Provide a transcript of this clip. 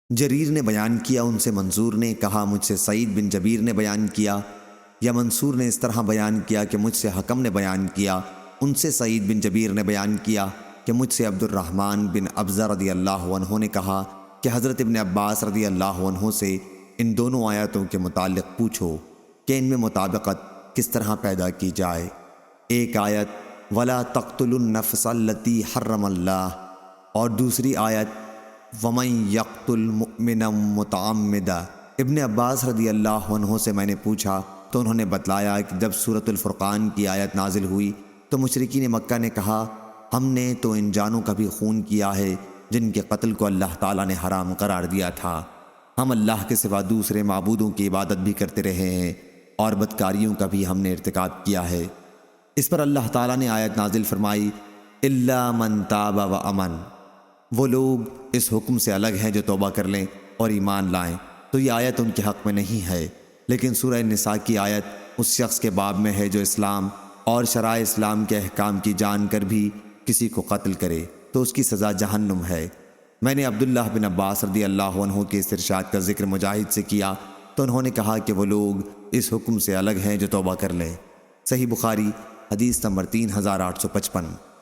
جریر نے بیان کیا ان سے منصور نے کہا مجھ سے سعید بن جبیر نے بیان کیا، یا منصور نے اس طرح بیان کیا کہ مجھ سے حکم نے بیان کیا، ان سے سعید بن جبیر نے بیان کیا کہ مجھ سے عبد الرحمن بن ابزہ رضی اللہ عنہ نے کہا کہ حضرت ابن عباس رضی اللہ عنہ سے ان دونوں آیتوں کے متعلق پوچھو کہ ان میں مطابقت کس طرح پیدا کی جائے۔ ایک آیت وَلَا تَقْتُلُوا النَّفْسَ الَّتِي حَرَّمَ اللَّهُ اور دوسری آیت وَمَن يَقْتُلْ مُؤْمِنًا مُتَعَمِّدًا۔ ابن عباس رضی اللہ عنہ سے میں نے پوچھا تو انہوں نے بتلایا کہ جب سورۃ الفرقان کی آیت نازل ہوئی تو مشرکین مکہ نے کہا ہم نے تو ان جانوں کا بھی خون کیا ہے جن کے قتل کو اللہ تعالیٰ نے حرام قرار دیا تھا، ہم اللہ کے سوا دوسرے معبودوں کی عبادت بھی کرتے رہے ہیں اور بدکاریوں کا بھی ہم نے ارتکاب کیا ہے۔ اس پر اللہ تعالیٰ نے آیت نازل فرمائی اِلَّا مَن تَابَ وَأَمَنَ، وہ لوگ اس حکم سے الگ ہیں جو توبہ کر لیں اور ایمان لائیں، تو یہ آیت ان کے حق میں نہیں ہے، لیکن سورہ نساء کی آیت اس شخص کے باب میں ہے جو اسلام اور شرائع اسلام کے احکام کی جان کر بھی کسی کو قتل کرے تو اس کی سزا جہنم ہے۔ میں نے عبداللہ بن عباس رضی اللہ عنہ کے اس ارشاد کا ذکر مجاہد سے کیا تو انہوں نے کہا کہ وہ لوگ اس حکم سے الگ ہیں جو توبہ کر لیں۔ صحیح بخاری حدیث نمبر 3855۔